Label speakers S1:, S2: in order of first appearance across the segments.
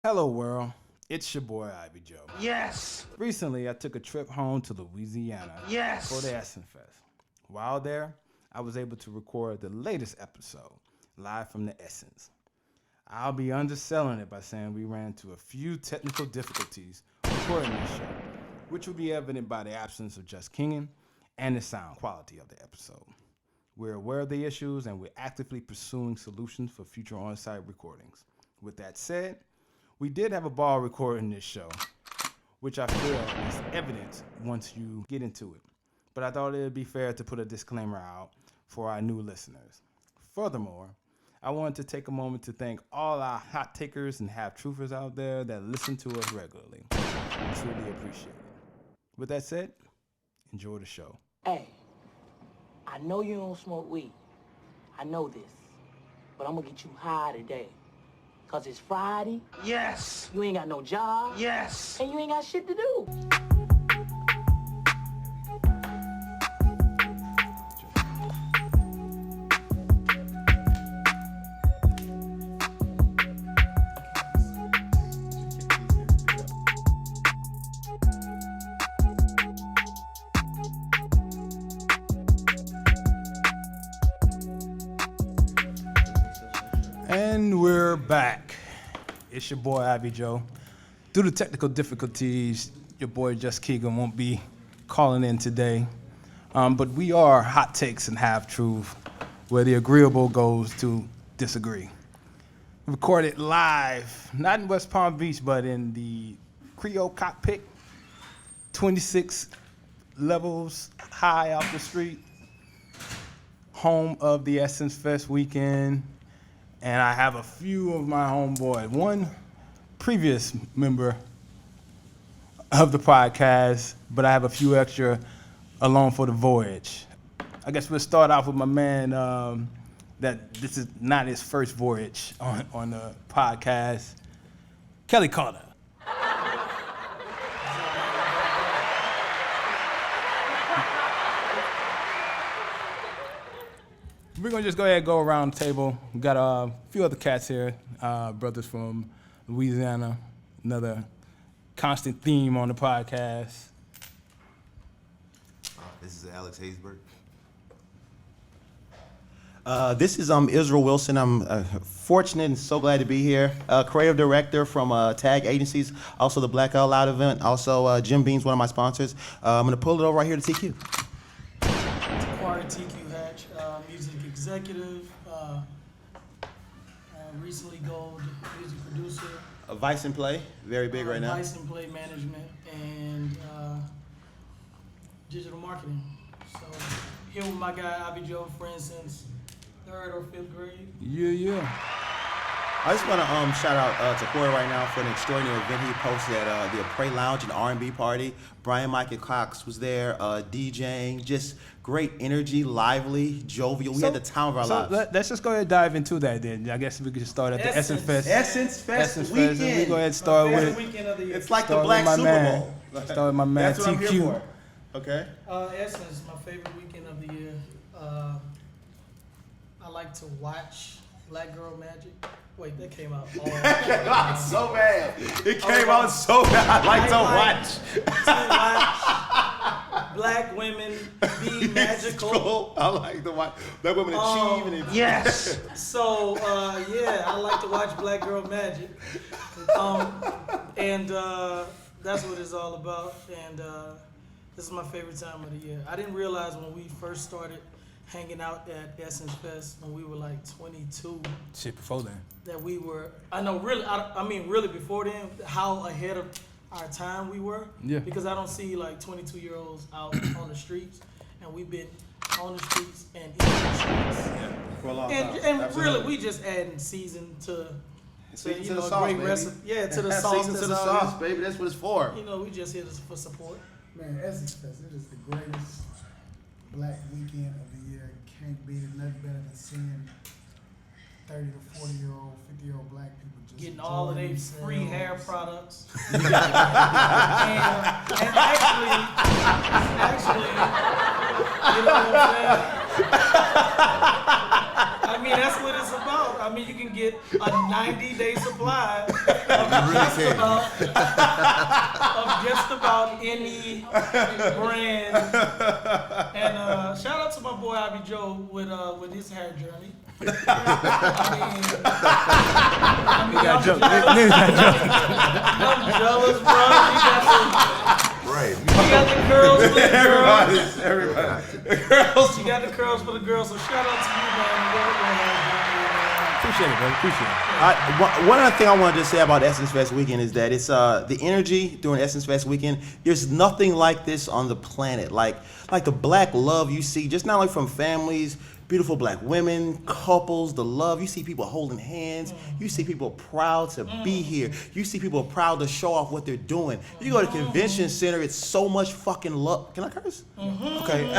S1: Hello world, it's your boy Ivy Joe.
S2: Yes.
S1: Recently, I took a trip home to Louisiana
S2: Yes.
S1: for the Essence Fest. While there, I was able to record the latest episode, live from the Essence. I'll be underselling it by saying we ran into a few technical difficulties recording this show, which will be evident by the absence of just Kingin and the sound quality of the episode. We're aware of the issues and we're actively pursuing solutions for future on-site recordings. With that said, we did have a ball recording this show, which I feel is evident once you get into it. But I thought it would be fair to put a disclaimer out for our new listeners. Furthermore, I wanted to take a moment to thank all our hot takers and half-truthers out there that listen to us regularly. I truly appreciate it. With that said, enjoy the show.
S3: Hey, I know you don't smoke weed. I know this. But I'm gonna get you high today. Cause it's Friday,
S2: Yes.
S3: you ain't got no job,
S2: Yes.
S3: and you ain't got shit to do.
S1: And we're back. It's your boy Ivy Joe. Due to technical difficulties, your boy Just Keegan won't be calling in today. But we are hot takes and half truth, where the agreeable goes to disagree. Recorded live, not in West Palm Beach, but in the Creole cockpit, 26 levels high off the street, home of the Essence Fest weekend. And I have a few of my homeboys. One previous member of the podcast, but I have a few extra along for the voyage. I guess we'll start off with my man that this is not his first voyage on the podcast, Kelly Carter. We're gonna just go ahead and go around the table. We got a few other cats here, brothers from Louisiana, another constant theme on the podcast.
S4: This is Alex Haysbert. This is Israel Wilson. I'm fortunate and so glad to be here. Creative director from Tag Agencies, also the Black Out Loud event. Also, Jim Bean's one of my sponsors. I'm gonna pull it over right here to TQ.
S5: TQ Hatch, music executive, recently gold music producer.
S4: Vice and Play, very big right now.
S5: Vice and Play management and digital marketing. So here with my guy Ivy Joe, friends since 3rd or 5th grade.
S1: Yeah.
S4: I just want to shout out to Corey right now for an extraordinary event he posted at the Apres Lounge and R&B party. Brian Michael Cox was there, DJing, just great energy, lively, jovial. We had the time of our lives.
S1: Let's just go ahead and dive into that then. I guess we could just start at the Essence Fest.
S4: Essence Fest
S1: Weekend. We go ahead and start with
S5: Weekend of the year.
S4: It's like the
S1: start
S4: Black
S1: with my
S4: Super
S1: man.
S4: Bowl.
S1: Start with my man
S4: That's what I'm
S1: TQ.
S4: here for. Okay.
S5: Essence, my favorite weekend of the year. I like to watch Black Girl Magic. Wait, that came out.
S4: So bad. It came out so bad. I like to
S5: watch Black women be magical.
S4: I like to watch Black women achieve and
S2: Yes.
S5: So I like to watch Black Girl Magic, and that's what it's all about. And this is my favorite time of the year. I didn't realize when we first started hanging out at Essence Fest when we were like 22.
S1: Shit, before then.
S5: That we were, really before then, how ahead of our time we were.
S1: Yeah.
S5: Because I don't see like 22-year-olds out on the streets, and we've been on the streets and in the streets.
S4: Yeah, for a long time.
S5: And
S4: Absolutely.
S5: really, we just adding season to
S4: Season
S5: you
S4: to
S5: know,
S4: the
S5: a
S4: sauce,
S5: great
S4: baby.
S5: recipe. Yeah, to the
S4: Have
S5: sauce.
S4: season to the sauce, baby. That's what it's for.
S5: You know, we just here for support.
S6: Man, Essence Fest, it is the greatest black weekend of the year. Can't beat it. Nothing better than seeing 30 to 40-year-old, 50-year-old black people just
S5: Getting all of their
S6: enjoying
S5: free hair
S6: themselves.
S5: products. and actually, you know what I'm saying? I mean, that's what it's about. I mean, you can get get a 90-day supply of just about any brand. And shout out to my boy Ivy Joe with his hair journey. I mean, I'm jealous, bro.
S2: Right.
S5: He got the curls for the girls.
S4: Everybody.
S5: She got the curls for the girls. So shout out to you, man.
S1: Appreciate it, brother. Appreciate it.
S4: One other thing I wanted to say about Essence Fest weekend is that it's the energy during Essence Fest weekend. There's nothing like this on the planet. Like the black love you see, just not only from families, beautiful black women, couples, the love. You see people holding hands. You see people proud to be here. You see people proud to show off what they're doing. You go to convention center, it's so much fucking love. Can I curse? Okay.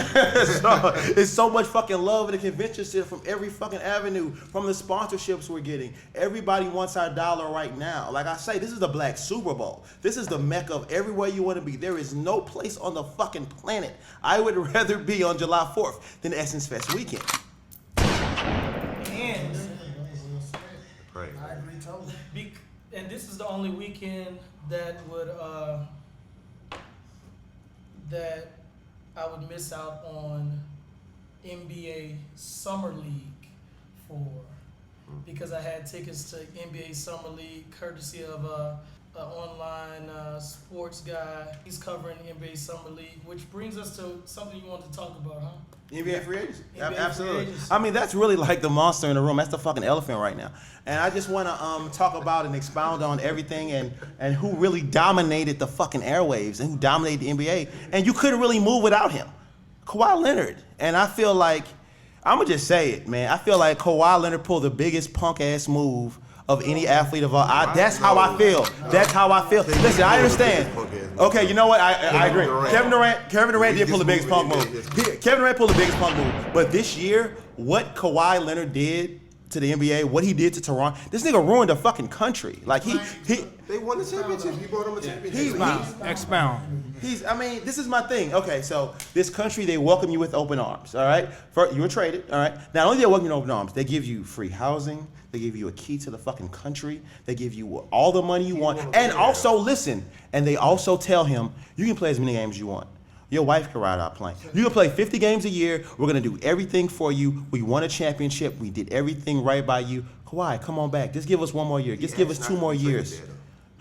S4: So, it's so much fucking love in the convention center from every fucking avenue, from the sponsorships we're getting. Everybody wants our dollar right now. Like I say, this is the Black Super Bowl. This is the mecca of everywhere you want to be. There is no place on the fucking planet I would rather be on July 4th than Essence Fest weekend.
S5: And
S2: Right.
S6: I agree totally.
S5: and this is the only weekend that I would miss out on NBA Summer League for, because I had tickets to NBA Summer League courtesy of an online sports guy. He's covering NBA Summer League, which brings us to something you wanted to talk about, huh?
S4: NBA free agency.
S5: NBA
S4: Absolutely.
S5: free agency.
S4: I mean, that's really like the monster in the room. That's the fucking elephant right now. And I just want to talk about and expound on everything and who really dominated the fucking airwaves and who dominated the NBA. And you couldn't really move without him. Kawhi Leonard. And I feel like, I'm going to just say it, man. I feel like Kawhi Leonard pulled the biggest punk-ass move of any athlete of all. That's how I feel. That's how I feel. Listen, I understand. Okay, you know what? I agree. Kevin Durant did pull the biggest punk move. Kevin Durant pulled the biggest punk move. But this year, what Kawhi Leonard did to the NBA, what he did to Toronto, this nigga ruined the fucking country. Like
S2: They won the championship. He brought them a championship.
S1: Expound.
S4: I mean, this is my thing. Okay, so this country, they welcome you with open arms, all right? First, you were traded, all right? Not only do they welcome you with open arms, they give you free housing, they give you a key to the fucking country, they give you all the money you want, and also, listen, and they also tell him, you can play as many games as you want. Your wife can ride our plane. You can play 50 games a year. We're going to do everything for you. We won a championship. We did everything right by you. Kawhi, come on back. Just give us one more year. Just give us 2 more years.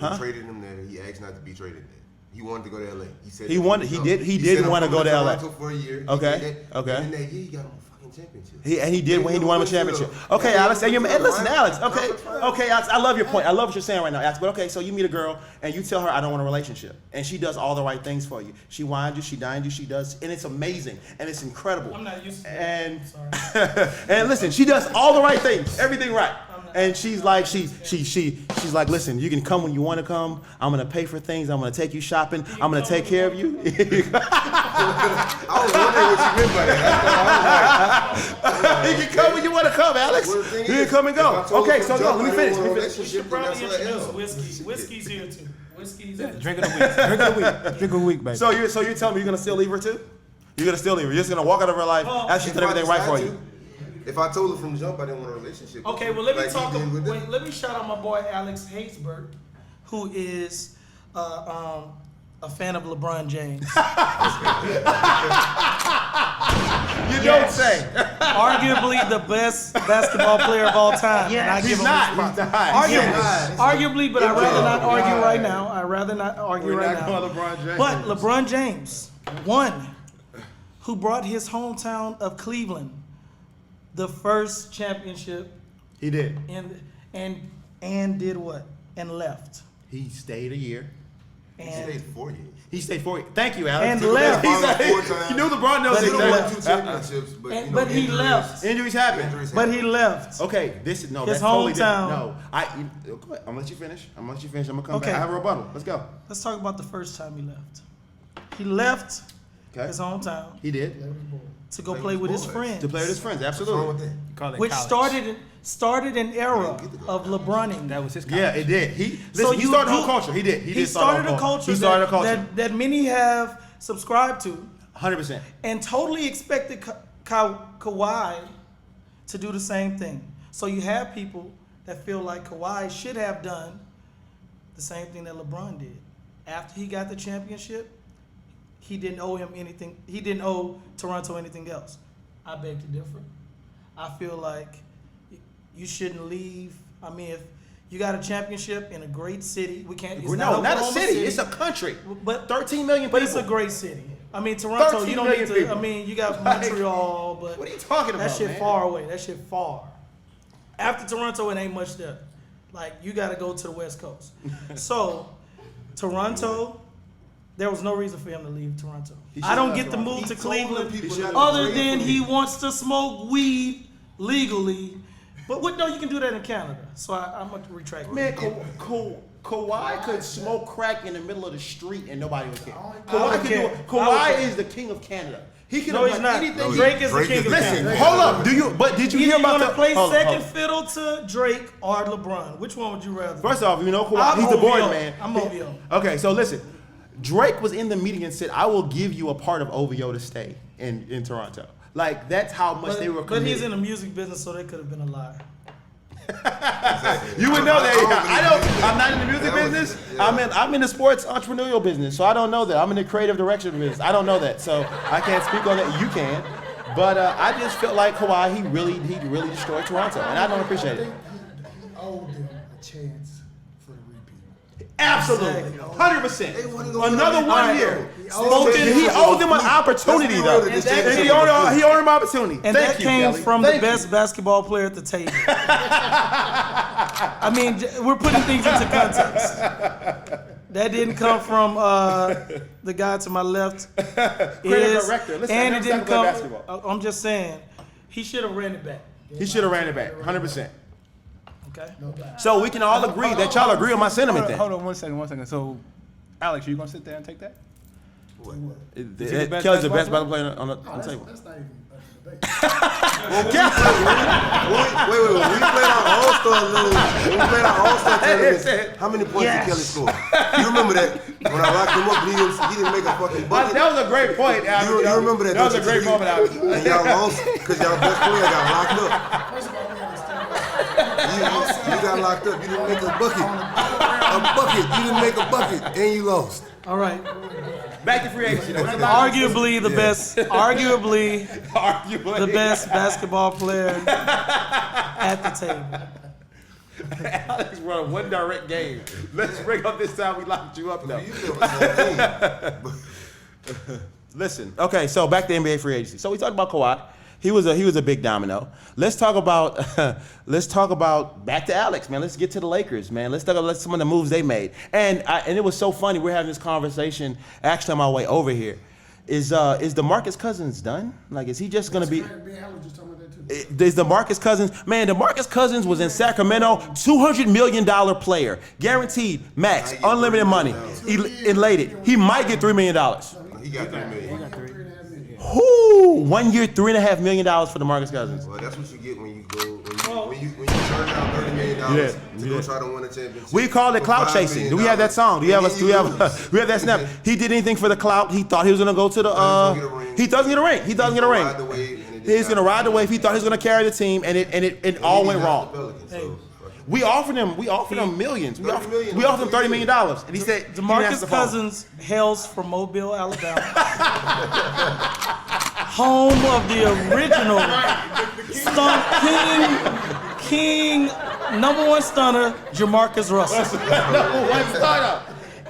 S2: They traded him there. He asked not to be traded there. He wanted to go to LA. He said
S4: He did want to go to LA.
S2: For a year.
S4: Okay. Okay.
S2: And in that year, he got him a fucking championship.
S4: He won him a championship. Okay, Alex. And listen, Alex. Okay, Alex. I love your point. I love what you're saying right now, Alex. But okay, so you meet a girl and you tell her I don't want a relationship, and she does all the right things for you. She wines you, she dines you, she does, and it's amazing and it's incredible.
S5: I'm not used to that.
S4: And
S5: Sorry.
S4: and listen, she does all the right things, everything right. And she's like, she's like, listen, you can come when you want to come. I'm gonna pay for things. I'm gonna take you shopping. I'm gonna take care of you.
S2: I was wondering what you meant by that.
S4: You can come when you want to come, Alex. You can come and go. Okay, so no, let me finish.
S5: We should probably introduce Whiskey. Whiskey's here too. Whiskey's here.
S1: Drink of the week. Drink of the week. Drink of the week, baby.
S4: So you're telling me you're gonna still leave her too? You're gonna still leave her. You're just gonna walk out of her life after she's done everything right for you.
S2: If I told her from the jump I didn't want a relationship.
S5: Okay, well let me
S2: like he did with them.
S5: let me shout out my boy Alex Haysbert, who is a fan of LeBron James.
S4: You don't say.
S5: Arguably the best basketball player of all time.
S4: Yeah,
S5: and I give
S4: he's
S5: him
S4: not.
S5: respect.
S4: He's not.
S5: Arguably, but I'd rather not argue right now. I'd rather not argue
S4: We're
S5: right
S4: not
S5: now.
S4: going LeBron James.
S5: But LeBron James, one, who brought his hometown of Cleveland the first championship,
S4: He did.
S5: and did what? And left.
S4: He stayed a year.
S2: He
S5: And
S2: stayed 4 years.
S4: He stayed 4 years. Thank you, Alex.
S5: And left.
S4: He's
S2: Finals
S4: like,
S2: 4 times.
S4: you knew LeBron knows
S5: But he
S2: He won
S5: left.
S2: 2 championships, but
S5: And-
S2: you know,
S5: but he
S2: injuries-
S5: left.
S4: Injuries happen.
S2: Injuries
S5: but he
S2: happen.
S5: left.
S4: Okay, this is no.
S5: His
S4: That's totally
S5: hometown.
S4: different. No, go ahead. I'm gonna let you finish. I'm gonna come
S5: Okay.
S4: back. I have a rebuttal. Let's go.
S5: Let's talk about the first time he left. He left
S4: Okay.
S5: his hometown
S4: He did.
S5: to go
S2: Play
S5: play with
S2: with
S5: his
S2: boys.
S5: friends,
S4: To play with his friends,
S2: What's wrong with
S4: absolutely.
S2: that?
S1: Call it
S5: which
S1: college.
S5: started an era of LeBroning.
S1: That was his college.
S4: Yeah, it did. He
S5: So
S4: he
S5: you-
S4: started a
S5: you-
S4: whole culture. He did.
S5: He
S4: did start
S5: started a culture,
S4: He started a culture.
S5: that many have subscribed to,
S4: 100%.
S5: and totally expected Kawhi to do the same thing. So you have people that feel like Kawhi should have done the same thing that LeBron did. After he got the championship, he didn't owe him anything. He didn't owe Toronto anything else. I beg to differ. I feel like you shouldn't leave. I mean, if you got a championship in a great city, we can't. It's
S4: No,
S5: not
S4: not a
S5: Oklahoma
S4: city. It's a country.
S5: But
S4: 13 million people.
S5: But it's a great city. I mean, Toronto.
S4: 13
S5: You don't
S4: million
S5: need to.
S4: people.
S5: I mean, you got Montreal, but
S4: What are you talking about,
S5: that shit
S4: man?
S5: far away. That shit far. After Toronto, it ain't much there. Like you got to go to the West Coast. So, Toronto. There was no reason for him to leave Toronto. I don't get the move to Cleveland other than he wants to smoke weed legally. But what? No, you can do that in Canada. So I'm gonna retract.
S4: Man, Kawhi could smoke crack in the middle of the street and nobody would care.
S5: I
S4: Kawhi
S5: would
S4: could
S5: care.
S4: do it.
S5: I would
S4: Kawhi
S5: care.
S4: is the king of Canada. He can
S5: No, he's
S4: have
S5: not.
S4: anything.
S5: Drake is the
S2: Drake
S5: king
S2: is
S5: of
S2: the
S4: Listen,
S5: Canada.
S4: hold up. Did you hear
S5: Either
S4: about
S5: you
S4: the?
S5: want to play
S4: hold on,
S5: second
S4: hold on.
S5: fiddle to Drake or LeBron? Which one would you rather?
S4: First off, you know Kawhi.
S5: I'm
S4: He's the board
S5: OVO.
S4: man.
S5: I'm OVO.
S4: Okay, so listen. Drake was in the meeting and said, "I will give you a part of OVO to stay in Toronto." Like that's how much they were
S5: But
S4: committed.
S5: he's in the music business, so that could have been a lie.
S4: You would know that.
S2: I don't believe
S4: I'm not in the music
S2: That was-
S4: business.
S2: yeah.
S4: I'm in the sports entrepreneurial business, so I don't know that. I'm in the creative direction business. I don't know that, so I can't speak on that. You can, but I just felt like Kawhi. He really destroyed Toronto, and I don't appreciate it.
S6: He owed them a chance for the repeat.
S4: Absolutely, 100%.
S2: They wanna go
S4: Another
S2: win the
S4: 1
S2: repeat.
S4: year.
S2: Spoken-
S4: He owed them an opportunity,
S2: Let's be
S4: though.
S2: real, this
S5: And that-
S2: championship
S4: He owed
S2: was
S4: him an opportunity.
S5: And
S4: Thank
S5: that
S4: you,
S5: came
S4: Kelly.
S5: from
S4: Thank
S5: the
S4: you.
S5: best basketball player at the table. I mean, we're putting things into context. That didn't come from the guy to my left.
S4: Creative director. Listen, I
S5: and
S4: never
S5: it didn't
S4: talked about
S5: come.
S4: basketball.
S5: I'm just saying, he should have ran it back.
S4: He should have ran it back, 100%.
S5: Okay.
S4: So we can all agree that y'all agree on my sentiment then.
S1: Hold on 1 second. So, Alex, you gonna sit there and take that?
S4: Kelly's the best basketball player on the table.
S6: That's not even up to debate.
S2: Wait. When we played our All-Star tournament, how many points did Kelly score? You remember that? When I locked him up, he didn't make a fucking bucket.
S4: That was a great point.
S2: You remember that?
S4: That was a
S2: don't
S4: great
S2: you?
S4: moment, Alex.
S2: And y'all lost because y'all best player got locked up.
S6: First of all, we understand.
S2: You got locked up. You didn't make a bucket. You didn't make a bucket, and you lost.
S5: All right.
S4: Back to free agency. though.
S5: Arguably the best. Arguably
S4: Arguably.
S5: the best basketball player at the table.
S4: Alex run one direct game. Let's bring up this time we locked you up though.
S2: You live on that team.
S4: Listen, okay, so back to NBA free agency. So we talked about Kawhi. He was a big domino. Let's talk about back to Alex, man. Let's get to the Lakers, man. Let's talk about some of the moves they made. And it was so funny. We're having this conversation actually on my way over here. Is DeMarcus Cousins done? Like, is he just gonna be?
S6: Ben Howard just talking about that too.
S4: Is DeMarcus Cousins? Man, DeMarcus Cousins was in Sacramento, $200 million player, guaranteed, max, unlimited money, elated. He might get $3 million.
S2: He got 3 million.
S6: 3.5 million.
S4: Whoo! 1 year, $3.5 million for DeMarcus Cousins.
S2: Well, that's what you get when you turn down $30 million to go try to win a championship.
S4: We call it
S2: for
S4: clout
S2: $5
S4: chasing.
S2: million.
S4: Do we have that song? Do we have
S2: And then you lose.
S4: we have that snap? He did anything for the clout. He thought he was gonna go to the He doesn't get a ring. He doesn't get a ring.
S2: Ride the wave and it did
S4: He's
S2: not.
S4: gonna ride the wave. He thought he was gonna carry the team, and it all
S2: He
S4: went
S2: got
S4: wrong.
S2: the Pelicans, so,
S4: We offered him millions. We
S2: 30
S4: offered
S2: million.
S4: him $30 million, and he said
S5: DeMarcus Cousins hails from Mobile, Alabama. Home of the original king, number one stunner, Jamarcus Russell.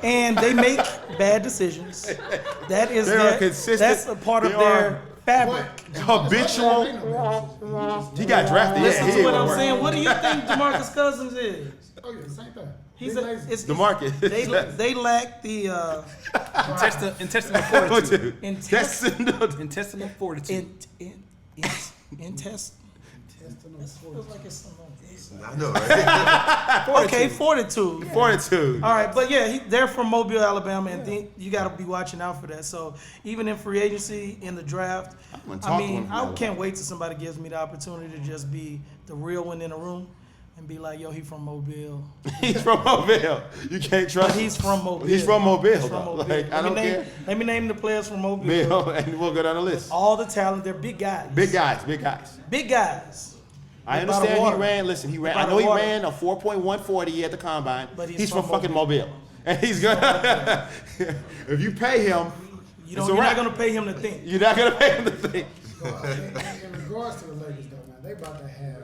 S5: And they make bad decisions. That is
S4: They are
S5: their,
S4: consistent.
S5: that's a part of
S4: They
S5: their fabric.
S4: habitual. He got drafted.
S5: Listen
S4: Yeah,
S5: to what I'm saying. What do you think DeMarcus Cousins is?
S6: Oh yeah, same thing.
S5: He's
S6: Big
S5: a,
S6: lazy.
S5: it's,
S4: DeMarcus.
S5: they lack the
S1: Intestinal fortitude.
S5: intestinal
S1: fortitude.
S5: intestinal.
S6: Intestinal
S5: Feels like it's something like this.
S2: I know, right?
S5: Okay, fortitude.
S4: Fortitude.
S5: All right, but yeah, they're from Mobile, Alabama, and you got to be watching out for that. So even in free agency, in the draft,
S4: gonna talk
S5: I
S4: to
S5: mean,
S4: him from
S5: I
S4: Alabama.
S5: can't wait till somebody gives me the opportunity to just be the real one in the room and be like, yo, he from Mobile.
S4: He's from Mobile. You can't trust
S5: But
S4: him.
S5: he's from Mobile.
S4: He's from Mobile.
S5: He's from
S4: though.
S5: Mobile.
S4: Like, I don't care.
S5: Let me name the players from Mobile.
S4: Bill, and we'll go down the list.
S5: All the talent, they're big guys.
S4: Big guys, big guys.
S5: Big guys.
S4: I
S5: Right by the
S4: understand he
S5: water.
S4: ran. Listen, he ran.
S5: Right
S4: I
S5: by
S4: know
S5: the
S4: he
S5: water.
S4: ran a 4.140 at the combine.
S5: But
S4: he's from fucking Mobile, and he's gonna. If you pay him,
S5: You're
S4: it's a
S5: not
S4: wrap.
S5: gonna pay him to think.
S4: You're not gonna pay him to think.
S6: In regards to the Lakers, though, man, they about to have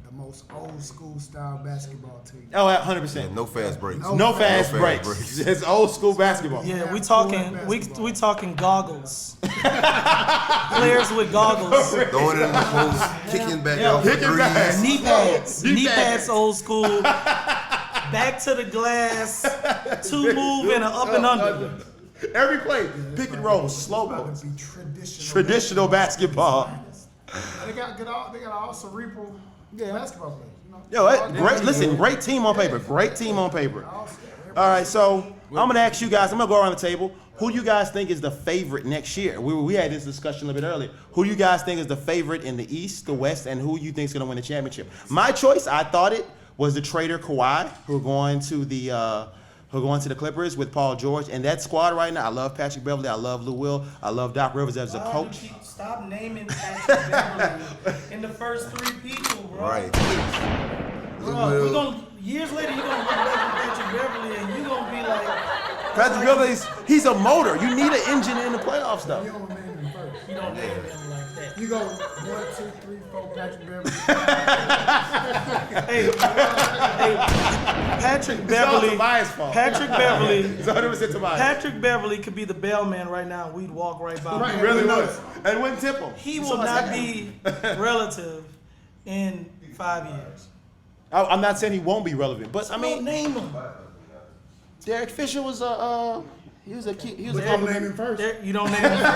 S6: the most old school style basketball team.
S4: Oh, 100%.
S2: No fast breaks.
S4: No fast
S2: No fast
S4: breaks.
S2: breaks.
S4: It's old school basketball.
S5: Yeah, we talking goggles. Players with goggles.
S2: Throwing it in the post, kicking back out for
S4: Kicking back.
S2: threes.
S5: Knee pads.
S4: Knee
S5: Knee
S4: pads.
S5: pads old school. Back to the glass. Two move and an up and under.
S4: Every play, pick and roll, slow
S6: About
S4: mo.
S6: to be traditional.
S4: Traditional basketball.
S6: And they got all cerebral basketball players. You know?
S4: Yo,
S6: All
S4: great.
S6: day.
S4: Listen, great team on paper. Great team on paper. All right, so I'm gonna ask you guys. I'm gonna go around the table. Who do you guys think is the favorite next year? We had this discussion a little bit earlier. Who do you guys think is the favorite in the East, the West, and who you think is gonna win the championship? My choice, I thought it was the trader Kawhi, who are going to the Clippers with Paul George, and that squad right now. I love Patrick Beverly. I love Lou Will. I love Doc Rivers as a coach.
S5: Stop naming Patrick Beverly in the first three people, bro.
S2: Right.
S5: Bro, we gonna, years later, you're gonna look back at Patrick Beverly and you're gonna be like,
S4: Patrick Beverly's he's a motor. You need an engine in the playoffs, though.
S6: You don't name him first.
S5: you don't name him like that.
S6: You go 1, 2, 3, 4, Patrick Beverly.
S5: Hey, Patrick
S4: It's all
S5: Beverly.
S4: Tobias' fault.
S5: Patrick Beverly.
S4: It's 100% Tobias.
S5: Patrick Beverly could be the bellman right now. We'd walk right by him.
S6: Right.
S4: He really was. And wouldn't tip him.
S5: He will not be relative in 5 years.
S4: I'm not saying he won't be relevant, but I
S5: Don't
S4: mean,
S5: name him.
S4: Derek Fisher was he was a key. He was a
S6: You don't name him first.
S5: You don't name him first.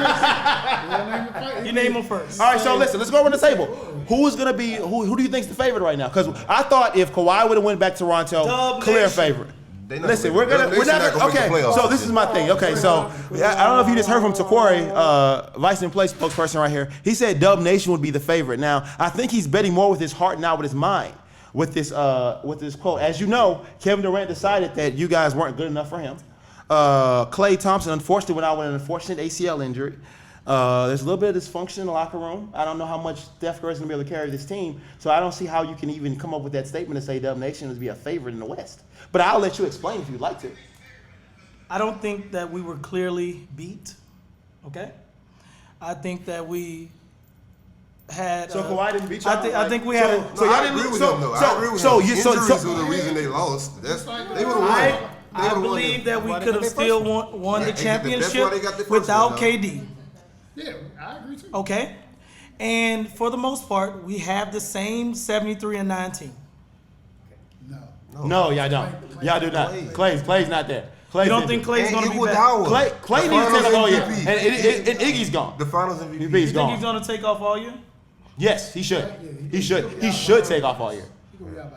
S6: You don't name him first.
S5: You name him first.
S4: All right, so listen, let's go around the table. Who is gonna be who do you think's the favorite right now? Because I thought if Kawhi would have went back to Toronto,
S5: Dub
S4: clear
S5: Nation.
S4: favorite.
S2: They not
S4: Listen,
S2: gonna
S4: we're
S2: make-
S4: not
S2: make
S4: okay.
S2: the playoffs.
S4: So this is my thing. Okay, so I don't know if you just heard from Takori, Vice and Play spokesperson right here. He said Dub Nation would be the favorite. Now I think he's betting more with his heart, not with his mind. With this quote, as you know, Kevin Durant decided that you guys weren't good enough for him. Klay Thompson unfortunately went out with an unfortunate ACL injury. There's a little bit of dysfunction in the locker room. I don't know how much Steph Curry's gonna be able to carry this team, so I don't see how you can even come up with that statement and say Dub Nation is be a favorite in the West. But I'll let you explain if you'd like to.
S5: I don't think that we were clearly beat. Okay? I think that we had.
S4: So Kawhi didn't beat y'all?
S5: I think we had.
S2: No, I agree with him though. I agree with him. Injuries were the reason they lost. They would have won.
S5: I believe that we
S6: Why they
S5: could
S6: got
S5: have
S6: their
S5: still
S6: first
S5: won the
S2: Yeah, that's why
S5: championship
S2: they got their first
S5: without
S2: one, though.
S5: KD.
S6: Yeah, I agree too.
S5: Okay? And for the most part, we have the same 73 and 19.
S6: No.
S4: No, y'all don't. Y'all do not. Clay's not there. Clay's
S5: You don't
S4: injured.
S5: think Clay's
S2: And
S5: going to be
S2: Iguodala.
S5: back?
S4: Clay
S2: The
S4: needs to take off all year,
S2: Finals
S4: and,
S2: MVP.
S4: and Iggy's gone.
S2: The Finals MVP.
S4: He's
S5: You think
S4: gone.
S5: he's going to take off all year?
S4: Yes, he should. He should. He should take off all year.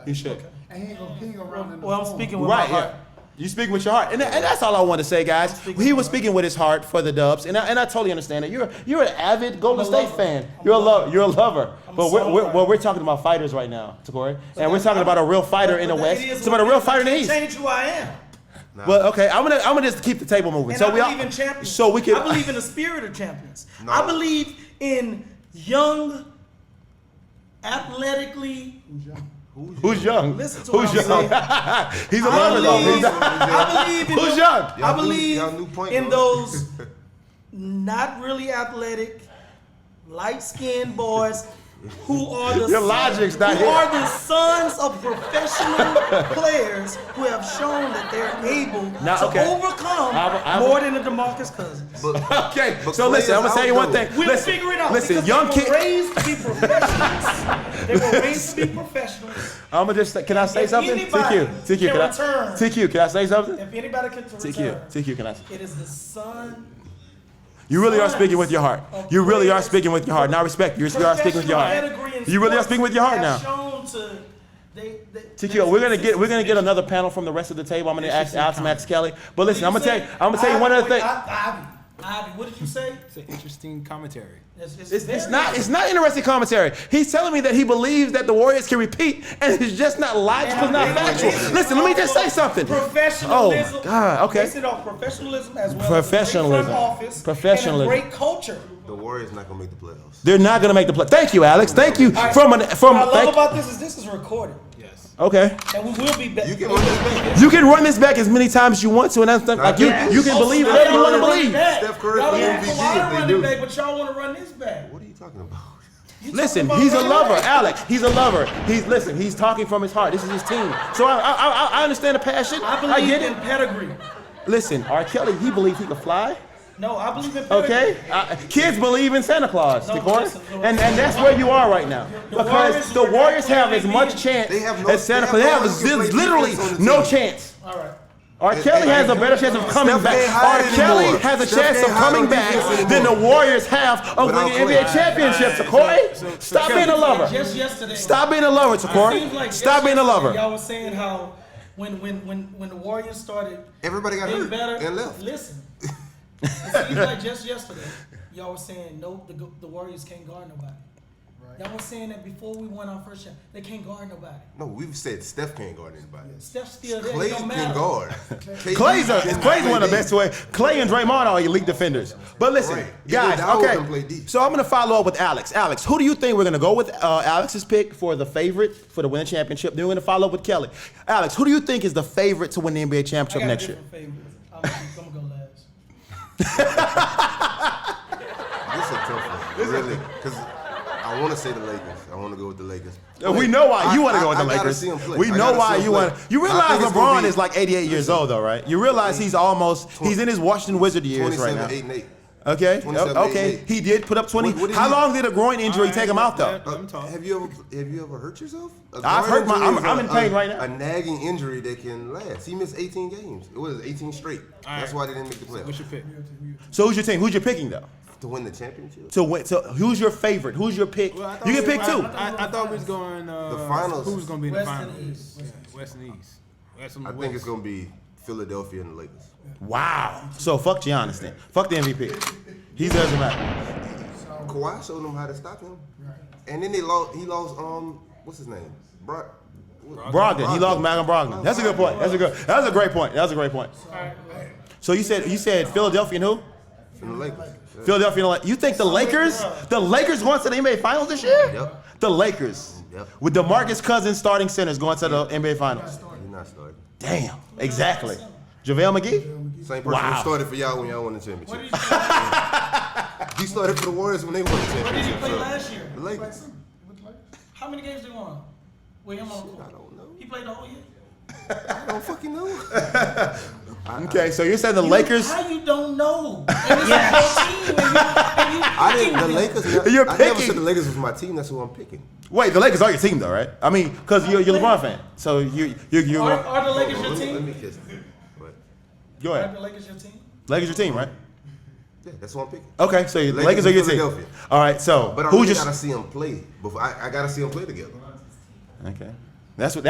S4: He should.
S6: And he ain't gonna run in the
S5: Well, I'm
S6: form.
S5: speaking with
S4: Right,
S5: my heart.
S4: yeah. You speak with your heart, and that's all I want to say, guys. He was speaking with his heart for the Dubs, and I totally understand it. You're an avid Golden
S5: I'm a
S4: State
S5: lover.
S4: fan.
S5: I'm
S4: You're a
S5: a lover.
S4: You're a lover. But
S5: so
S4: we're talking about fighters right now, Takori, and we're talking about a real fighter in the
S5: But
S4: West.
S5: it is
S4: It's about a
S5: what it
S4: real
S5: is.
S4: fighter in the
S5: I
S4: East.
S5: can't change who I am.
S4: Well, okay, I'm gonna just keep the table moving.
S5: And
S4: So
S5: I
S4: we all,
S5: believe in champions.
S4: so we can.
S5: I believe in the spirit of champions.
S2: No.
S5: I believe in young, athletically.
S4: Who's young?
S5: Listen to
S4: Who's
S5: what I'm
S4: young? He's a
S5: I
S4: lover though.
S5: believe,
S4: He's a-
S5: I believe in
S4: Who's
S5: the-
S4: young?
S5: I
S2: Y'all new
S5: believe
S2: point
S5: in
S2: guard.
S5: those not really athletic, light-skinned boys who are the
S4: Your logic's not
S5: who
S4: here.
S5: are the sons of professional players who have shown that they're able
S4: Now,
S5: to
S4: okay.
S5: overcome
S4: I-
S5: more than the DeMarcus Cousins.
S4: Okay,
S2: But
S4: so
S2: Clay
S4: listen, I'm
S2: is
S4: gonna tell you
S2: out,
S4: one
S2: though.
S4: thing.
S5: We'll
S4: Listen,
S5: figure it out.
S4: listen,
S5: because
S4: young
S5: they were
S4: kid.
S5: raised to be professionals. They were raised to be professionals.
S4: I'm gonna just. Can I say
S5: If
S4: something?
S5: anybody
S4: TQ,
S5: can
S4: can I?
S5: return-
S4: TQ, can I say something?
S5: If anybody can return,
S4: TQ, can I?
S5: it is the son.
S4: You really are
S5: Sons
S4: speaking with your heart.
S5: of
S4: You really are
S5: players.
S4: speaking with your heart. Now respect. You are speaking with your heart. You really are speaking with your heart now. TQ, we're gonna get another panel from the rest of the table. I'm gonna ask Alex Max Kelly. But listen, I'm gonna tell you one other thing.
S5: Ivy, what did you say?
S1: It's an interesting commentary.
S4: It's not interesting commentary. He's telling me that he believes that the Warriors can repeat, and it's just not logical, it's not factual. Listen, let me just say something.
S5: Professionalism.
S4: Oh my God. Okay.
S5: Base it off professionalism as well.
S4: Professionalism.
S5: As a great front office
S4: Professionalism.
S5: And a great culture.
S2: The Warriors not gonna make the playoffs.
S4: They're not going to make the play. Thank you, Alex. Thank you.
S5: What I love about this is recorded.
S1: Yes.
S4: Okay.
S5: And we will be back.
S2: You can run this back.
S4: You can run this back as many times as you want to, and that's like you can believe whatever you want to believe.
S2: Steph Curry
S5: Y'all
S2: for
S5: don't
S2: MVP
S5: want
S2: if
S5: to
S2: they
S5: run
S2: do.
S5: it back, but y'all want to run this back.
S2: What are you talking about?
S5: You
S4: Listen,
S5: talking about
S4: he's a
S5: running
S4: lover,
S5: back.
S4: Alex. He's a lover. He's talking from his heart. This is his team. So I understand the passion.
S5: I
S4: I
S5: believe
S4: get
S5: in
S4: it.
S5: pedigree.
S4: Listen, R. Kelly, he believes he can fly.
S5: No, I believe in pedigree.
S4: Okay, kids believe in Santa Claus,
S5: No,
S4: Tikor,
S5: listen,
S4: and that's where you are right now. Because the Warriors have as much chance
S2: They have no-
S4: as Santa
S2: they
S4: Claus. They
S2: have
S4: have
S2: no one who can play
S4: literally
S2: defense on the
S4: no
S2: team.
S4: chance.
S5: All right.
S4: R. Kelly has a better chance of coming
S2: Steph
S4: back.
S2: can't hide
S4: R. Kelly
S2: anymore.
S4: has a
S2: Steph
S4: chance of
S2: can't hide
S4: coming
S2: on
S4: back
S2: defense
S4: than the
S2: anymore.
S4: Warriors have of
S2: Without
S4: winning NBA
S2: Clay.
S4: championships.
S1: So
S4: Tikor, stop being a lover.
S5: Just yesterday.
S4: Stop being a lover,
S5: Seems
S4: Tikor.
S5: like
S4: Stop
S5: just
S4: being a
S5: yesterday,
S4: lover.
S5: Y'all was saying how when the Warriors started
S2: Everybody got
S5: getting
S2: hurt
S5: better
S2: and left.
S5: Listen, it seems like just yesterday y'all was saying no, the Warriors can't guard nobody. Y'all was saying that before we won our first shot, they can't guard nobody.
S2: No, we've said Steph can't guard anybody.
S5: Steph's still there.
S2: Clay
S5: It don't
S2: can
S5: matter.
S2: guard.
S4: Clay's one of the best way. Clay and Draymond are elite defenders. But listen,
S2: Right.
S4: guys,
S2: Iguodala
S4: okay.
S2: can play D.
S4: So I'm gonna follow up with Alex. Alex, who do you think we're gonna go with? Alex's pick for the favorite for the winning championship. Then we're gonna follow up with Kelly. Alex, who do you think is the favorite to win the NBA
S5: I
S4: championship
S5: got
S4: next
S5: a
S4: year?
S5: different favorites. I'm gonna go last.
S2: This is a tough one, really, because I want to say the Lakers. I want to go with the Lakers.
S4: We know why you want to go with the
S2: I gotta
S4: Lakers.
S2: see him play.
S4: We
S2: I
S4: know
S2: gotta
S4: why
S2: see him
S4: you
S2: play.
S4: want. You
S2: I
S4: realize
S2: think it's gonna
S4: LeBron
S2: be-
S4: is like 88 years old, though, right? You realize he's in his Washington Wizard years right
S2: 27,
S4: now.
S2: 8 and 8.
S4: Okay,
S2: 27,
S4: okay.
S2: 8.
S4: He did put up 20.
S2: What did
S4: How
S2: he-
S4: long did a groin injury take him out, though?
S1: Let him talk.
S2: Have you ever hurt yourself?
S4: I've hurt my- I'm in pain right now.
S2: A nagging injury that can last. He missed 18 games. It was 18 straight.
S1: All
S2: That's
S1: right.
S2: why they didn't make the
S1: What's
S2: playoffs.
S1: your pick?
S4: So who's your team? Who's you picking, though?
S2: To win the championship.
S4: To win. So who's your favorite? Who's your pick?
S1: Well, I thought
S4: You can
S1: we-
S4: pick two.
S1: I thought we was going.
S2: The finals.
S1: Who was going to be in the
S5: West and
S1: finals?
S5: East.
S1: Yeah, West and East. West and
S2: I
S1: West.
S2: think it's gonna be Philadelphia and the Lakers.
S4: Wow. So fuck Giannis then. Fuck the MVP. He doesn't matter.
S2: Kawhi showed them how to stop him. And then he lost. What's his name?
S4: Brogdon. He lost Malcolm Brogdon. That's a good point. That's a great point. That's a great point. So you said Philadelphia and who?
S2: And the Lakers.
S4: Philadelphia. And you think the Lakers going to the NBA Finals this year?
S2: Yep.
S4: The Lakers.
S2: Yep.
S4: With DeMarcus Cousins starting centers going to the NBA Finals.
S2: He's not starting.
S4: Damn. Exactly. JaVale McGee?
S2: Same person
S4: Wow.
S2: who started for y'all when y'all won the championship.
S5: What did he play,
S2: He started for the Warriors when they won the
S5: what did he
S2: championship.
S5: play
S2: so-
S5: last year?
S2: The Lakers.
S5: How many games did he won? With him on the court?
S2: I don't know.
S5: He played the whole year.
S2: I don't fucking know.
S4: Okay, so you're saying the Lakers.
S5: How you don't know? And it's your team. And you
S2: I didn't. The
S5: picking
S2: Lakers.
S4: You're
S2: I never
S4: picking.
S2: said the Lakers was my team. That's who I'm picking.
S4: Wait, the Lakers are your team though, right? I mean, because you're a LeBron fan. So you're
S5: Are the Lakers your
S2: Let
S5: team?
S2: me kiss him. But
S4: go
S5: Are
S4: ahead.
S5: the Lakers your team?
S4: Lakers your team, right?
S2: yeah, that's who I'm picking.
S4: Okay, so your
S2: Lakers
S4: Lakers are your
S2: and
S4: team.
S2: Philadelphia.
S4: All right, so
S2: But I
S4: who
S2: really
S4: just
S2: gotta see them play. Before I gotta see them play together.
S4: okay? That's how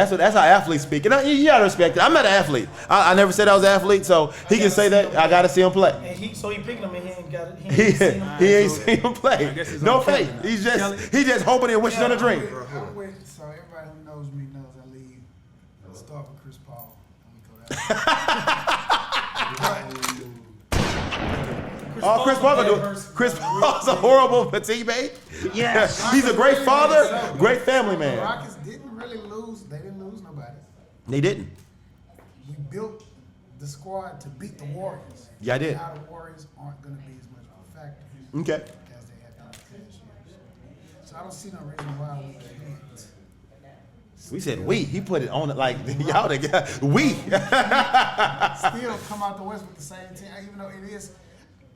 S4: athletes speak, and you gotta respect it. I'm not an athlete. I never said I was an athlete, so he can say that. I gotta see him play.
S5: And he picking them and he ain't got it. He
S4: He,
S5: ain't seen them.
S4: he ain't seen him play.
S1: guess it's
S4: No
S1: on Kelly
S4: faith.
S1: now.
S4: He's just hoping and wishing on a dream.
S6: I'm with, so everybody who knows me knows I leave. I'll start with Chris Paul. And we go down.
S4: Oh, Chris Paul gonna do it. Chris Paul's a horrible teammate.
S3: Yes.
S4: He's a great father, great family
S6: The
S4: man.
S6: Rockets didn't really lose. They didn't lose nobody.
S4: They didn't.
S6: We built the squad to beat the Warriors.
S4: Yeah, I did.
S6: Now the Warriors aren't going to be as much of a factor
S4: Okay.
S6: as they have been the past years. So I don't see no reason why we can't.
S4: We said we. He put it on it like y'all together. We.
S6: Still come out the West with the same team, even though it is.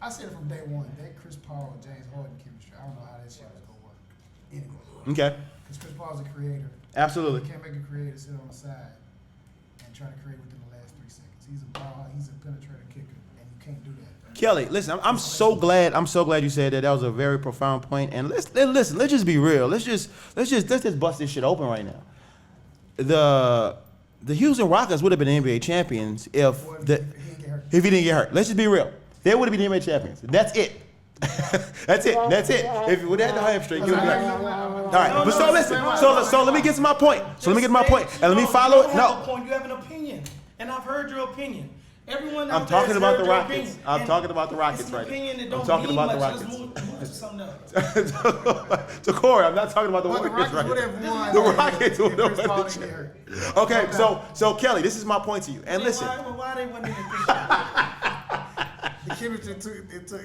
S6: I said it from day one. That Chris Paul and James Harden chemistry. I don't know how that shit was gonna work. Anyway,
S4: Okay.
S6: because Chris Paul's a creator.
S4: Absolutely.
S6: You can't make a creator sit on the side and try to create within the last 3 seconds. He's a penetrator kicker, and you can't do that.
S4: Kelly, listen, I'm so glad you said that. That was a very profound point. And listen, let's just be real. Let's just bust this shit open right now. The Houston Rockets would have been NBA champions if
S6: Well, he didn't get hurt.
S4: he didn't get hurt. Let's just be real. They would have been NBA champions. That's it. That's it. That's it. If we had the hamstring, you would have been. All right, but so listen. So let me get to my point. So let me get to my point, and let me follow it. No.
S5: You have an opinion, and I've heard your opinion. Everyone out
S4: I'm
S5: there
S4: talking
S5: has
S4: about
S5: heard
S4: the
S5: your
S4: Rockets.
S5: opinion.
S4: I'm
S5: And
S4: talking about the Rockets
S5: it's an
S4: right
S5: opinion that
S4: now.
S5: don't
S4: I'm talking
S5: mean
S4: about the
S5: much.
S4: Rockets.
S5: Let's move to something else.
S4: To Corey, I'm not talking about the
S6: But the
S4: Rockets
S6: Rockets
S4: right
S6: would
S4: now.
S6: have won.
S4: The Rockets would
S6: if Chris
S4: have
S6: Paul
S4: won.
S6: didn't get hurt.
S4: Okay, so Kelly, this is my point to you. And listen,
S5: Why they wasn't in it this year?
S6: The chemistry took.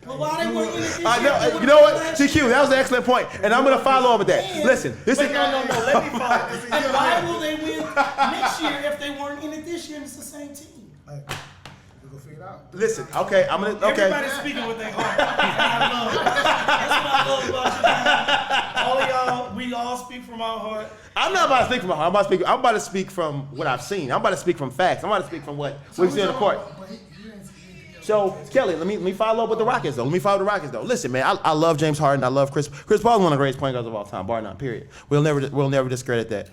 S5: Well, why they wasn't in it this year?
S4: I know. You know what, TQ, that was an excellent point, and I'm gonna follow up with that. Listen, this is.
S5: No. Let me follow. And why will they win next year if they weren't in it this year and it's the same team?
S6: Hey, we're gonna figure it out.
S4: Listen, okay, I'm gonna. Okay.
S5: Everybody's speaking with their heart. And I love it. That's what I love about you. All of y'all, we all speak from our heart.
S4: I'm not about to speak from my heart. I'm about to speak from what I've seen. I'm about to speak from facts. I'm about to speak from what we see on the court. So Kelly, let me follow up with the Rockets though. Let me follow the Rockets though. Listen, man, I love James Harden. I love Chris. Chris Paul is one of the greatest point guards of all time, bar none. Period. We'll never discredit that.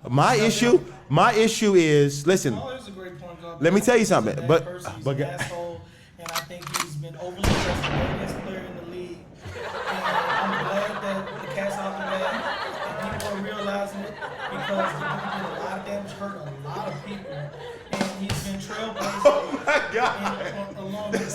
S4: My issue is listen.
S5: Paul is a great point guard.
S4: Let me tell you something.
S5: He's a
S4: But
S5: bad person. He's
S4: but
S5: an asshole, and I think he's been overly aggressive, the best player in the league. And I'm glad that the cat's out the bag and people are realizing it because the dude did a lot of damage, hurt a lot of people, and he's been trailblazing.
S4: oh my God.
S5: Along the ground.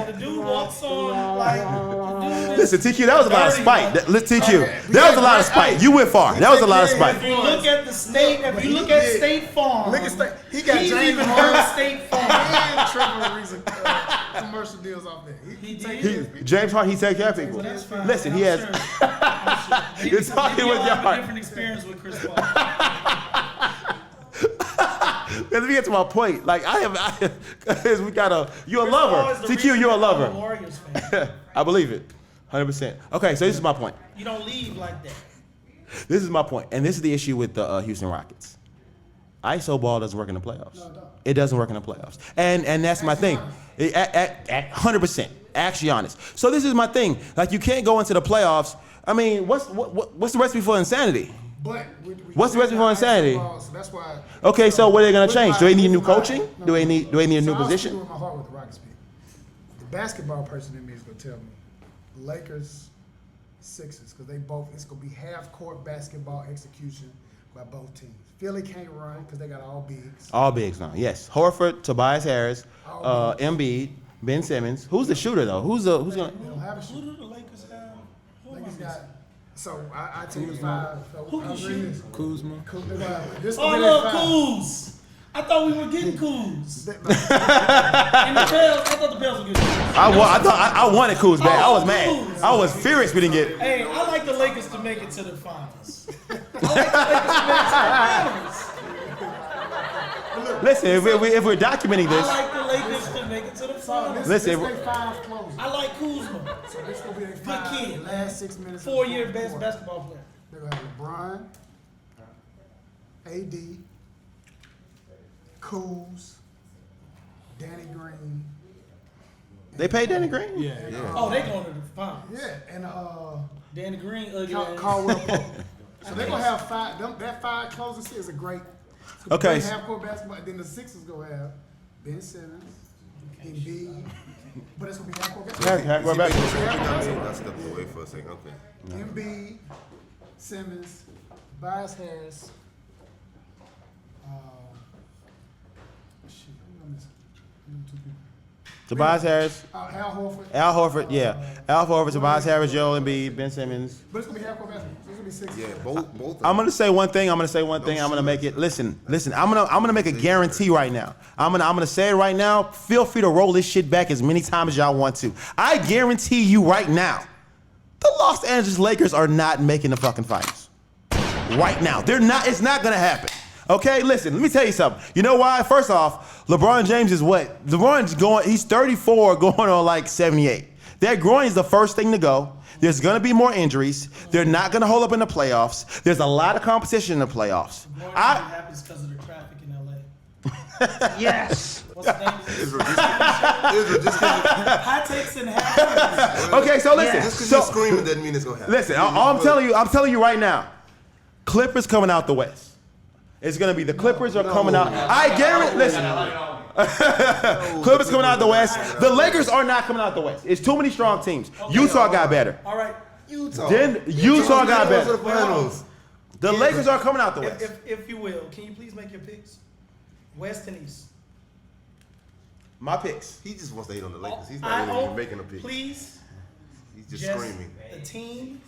S5: The dude walks on like the dude is
S4: Listen, TQ, that was a lot of
S5: dirty,
S4: spite.
S5: like-
S4: TQ, that was a lot of spite. You went far. That was a lot of
S5: If
S4: spite.
S5: you look at the state, if you look at State Farm,
S6: Look at State. He got
S5: he's
S6: James
S5: even
S6: Harden
S5: hurt State Farm.
S6: and Trevor Ariza commercial deals off there.
S5: He did.
S4: James Harden, he take care of people.
S5: Well, that's fine.
S4: Listen, he
S5: I'm
S4: has.
S5: sure. I'm sure.
S4: You're talking
S5: Maybe
S4: with
S5: y'all
S4: your
S5: have
S4: heart.
S5: a different experience with Chris Paul.
S4: Let me get to my point. Like we got you're a
S5: Chris Paul
S4: lover.
S5: is the
S4: TQ,
S5: reason
S4: you're a
S5: I'm
S4: lover.
S5: Warriors fan.
S4: I believe it, 100%. Okay, so this is my point.
S5: You don't leave like that.
S4: This is my point, and this is the issue with the Houston Rockets. ISO ball doesn't work in the playoffs. It doesn't work in the playoffs, and that's my thing. At 100%, actually honest. So this is my thing. Like you can't go into the playoffs. I mean, what's the recipe for insanity?
S6: But
S4: What's the recipe for insanity?
S6: So that's why.
S4: Okay, so what are they gonna change? Do they need new coaching? Do they need a new
S6: So I'll
S4: position?
S6: speak with my heart with the Rockets people. The basketball person in me is gonna tell me Lakers, Sixers, because they both. It's gonna be half court basketball execution by both teams. Philly can't run because they got all bigs.
S4: All bigs now. Yes, Horford, Tobias Harris, Embiid, Ben Simmons. Who's the shooter though? Who's gonna?
S6: They don't have a
S5: Who
S6: shooter.
S5: do the Lakers have? Who am I
S6: Lakers
S5: missing?
S6: got. So I tell you the five. So
S5: Who can
S6: I'll
S5: shoot?
S6: bring this.
S2: Kuzma.
S6: This
S5: Oh,
S6: gonna
S5: I
S6: be their
S5: love
S6: five.
S5: Kuz. I thought we were getting Kuz. And the Pels, I thought the Pels were getting Kuz.
S4: I wanted Kuz back. I was
S5: Oh,
S4: mad.
S5: Kuz.
S4: I was furious we didn't get.
S5: Hey, I like the Lakers to make it to the finals. I like the Lakers to make it to the finals.
S4: Listen, if we're documenting
S5: I
S4: this,
S5: like the Lakers to make it to the finals.
S4: listen.
S6: This they five closing.
S5: I like Kuzma.
S6: So this gonna be their
S5: Good
S6: five.
S5: kid.
S6: Last 6 minutes. of the
S5: 4-year
S6: fourth
S5: best
S6: quarter.
S5: basketball player.
S6: They're gonna have LeBron, AD, Kuz, Danny Green.
S4: They paid Danny Green.
S1: Yeah.
S5: Oh, they going to the finals.
S6: Yeah, and
S5: Danny Green, ugly ass.
S6: Caldwell Pope. So they're gonna have five. That five closing set is a great.
S4: Okay.
S6: Half court basketball. Then the Sixers gonna have Ben Simmons, Embiid, but it's gonna be half court basketball.
S4: Half court basketball.
S2: I stepped away for a second. Okay.
S6: Embiid, Simmons, Tobias Harris. Shit, who am I missing? Two people.
S4: Tobias Harris,
S6: Al Horford.
S4: Al Horford, yeah. Al Horford, Tobias Harris, Joel Embiid, Ben Simmons.
S6: But it's gonna be half court basketball. So it's gonna be six.
S2: Yeah, both.
S4: I'm gonna say one thing. I'm gonna make it. Listen. I'm gonna make a guarantee right now. I'm gonna say it right now. Feel free to roll this shit back as many times as y'all want to. I guarantee you right now, the Los Angeles Lakers are not making the fucking finals. Right now, they're not. It's not gonna happen. Okay, listen. Let me tell you something. You know why? First off, LeBron James is what? LeBron's going. He's 34, going on like 78. That groin is the first thing to go. There's going to be more injuries. They're not going to hold up in the playoffs. There's a lot of competition in the playoffs.
S5: More than happens because of the traffic in LA.
S7: Yes.
S5: What's the name of this?
S2: Israel, just because
S5: High takes and half.
S4: Okay, so listen.
S2: you're screaming doesn't mean it's gonna happen.
S4: Listen, I'm telling you right now. Clippers coming out the West. It's going to be the Clippers are coming out. I guarantee. Listen. Clippers coming out the West. The Lakers are not coming out the West. It's too many strong teams. Utah got better.
S5: All right.
S4: Then Utah got
S2: Go to the
S4: better.
S2: finals.
S4: The Lakers are coming out the West.
S5: If you will, can you please make your picks? West and East.
S4: My picks.
S2: He just wants to hate on the Lakers. He's not even making a pick.
S5: Please.
S2: He's just screaming.
S5: The team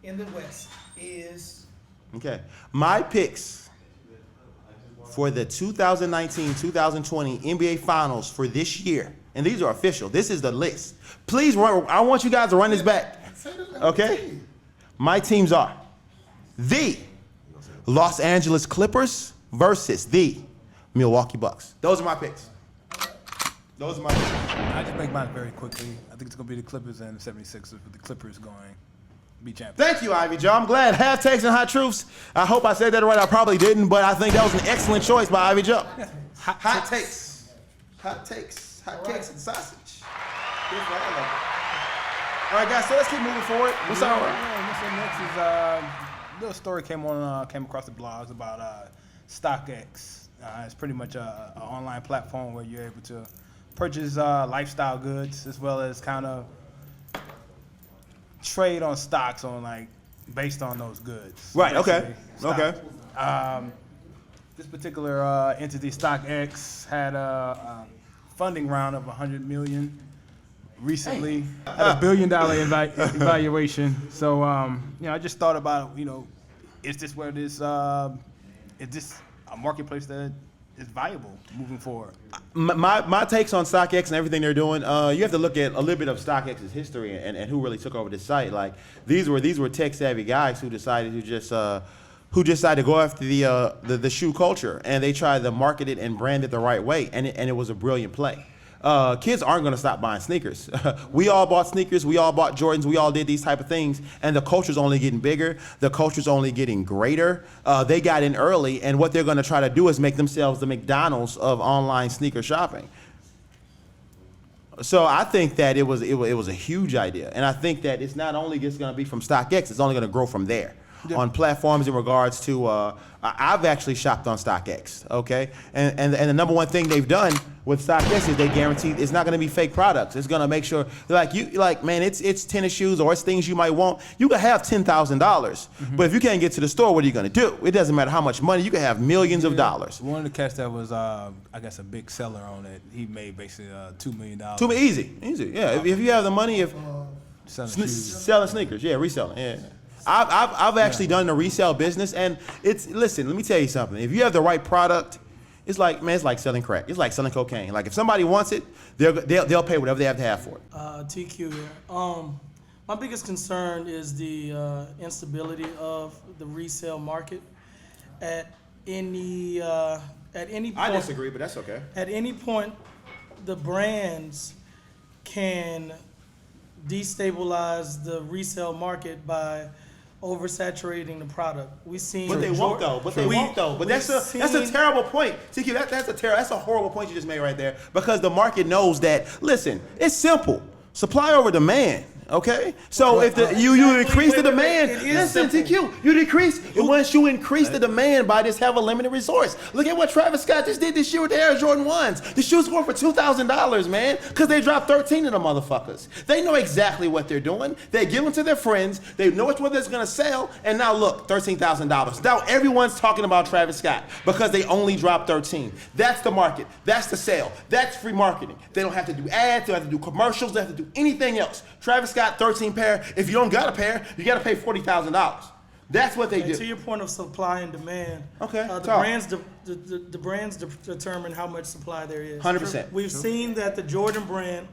S5: in the West is.
S4: Okay. My picks for the 2019-2020 NBA Finals for this year, and these are official. This is the list. Please run. I want you guys to run this back. Okay. My teams are the Los Angeles Clippers versus the Milwaukee Bucks. Those are my picks. Those are my picks.
S1: I just make mine very quickly. I think it's going to be the Clippers and the 76ers, with the Clippers going be champions.
S4: Thank you, Ivy Joe. I'm glad. Half takes and hot truths. I hope I said that right. I probably didn't, but I think that was an excellent choice by Ivy Joe. Hot takes. Hot takes. Hot cakes and sausage. Good for all of them. All right, guys, so let's keep moving forward. What's up?
S1: What's up next is a little story came across the blogs about StockX. It's pretty much an online platform where you're able to purchase lifestyle goods as well as kind of trade on stocks based on those goods.
S4: Right. Okay.
S1: Basically,
S4: Okay.
S1: stocks. This particular entity, StockX, had a funding round of $100 million recently, at $1 billion evaluation. So, I just thought about, is this where this is this a marketplace that is viable moving forward?
S4: My takes on StockX and everything they're doing, you have to look at a little bit of StockX's history and who really took over this site. Like these were tech savvy guys who decided to go after the shoe culture, and they tried to market it and brand it the right way, and it was a brilliant play. Kids aren't going to stop buying sneakers. We all bought sneakers. We all bought Jordans. We all did these type of things. And the culture's only getting bigger. The culture's only getting greater. They got in early, and what they're going to try to do is make themselves the McDonald's of online sneaker shopping. So I think that it was a huge idea. And I think that it's not only just going to be from StockX, it's only going to grow from there. Yeah. On platforms in regards to, I've actually shopped on StockX, okay? And the number one thing they've done with StockX is they guarantee it's not gonna be fake products. It's gonna make sure, man, it's tennis shoes or it's things you might want. You could have $10,000, but if you can't get to the store, what are you gonna do? It doesn't matter how much money, you can have millions of dollars.
S1: One of the cats that was, I guess, a big seller on it, he made basically $2 million.
S4: Easy, yeah. If you have the money,
S1: selling
S4: sneakers, yeah, reselling, yeah. I've actually done the resale business, and listen, let me tell you something. If you have the right product, it's like selling crack. It's like selling cocaine. Like if somebody wants it, they'll pay whatever they have to have for it.
S5: TQ here. My biggest concern is the instability of the resale market. At any point,
S4: I disagree, but that's okay.
S5: At any point, the brands can destabilize the resale market by oversaturating the product. We've seen,
S4: but they won't though. But that's a terrible point. TQ, that's a horrible point you just made right there. Because the market knows that. Listen, it's simple. Supply over demand. Okay, so if you increase the demand, listen, TQ, you decrease. Once you increase the demand by this have a limited resource. Look at what Travis Scott just did this year with the Air Jordan 1s. The shoes going for $2,000, man, because they dropped 13 of them motherfuckers. They know exactly what they're doing. They give them to their friends. They know which one that's gonna sell. And now look, $13,000. Now everyone's talking about Travis Scott because they only dropped 13. That's the market. That's the sale. That's free marketing. They don't have to do ads. They don't have to do commercials. They don't have to do anything else. Travis Scott, 13 pair. If you don't got a pair, you got to pay $40,000. That's what they do.
S5: To your point of supply and demand,
S4: okay,
S5: the brands determine how much supply there is.
S4: 100%.
S5: We've seen that the Jordan brand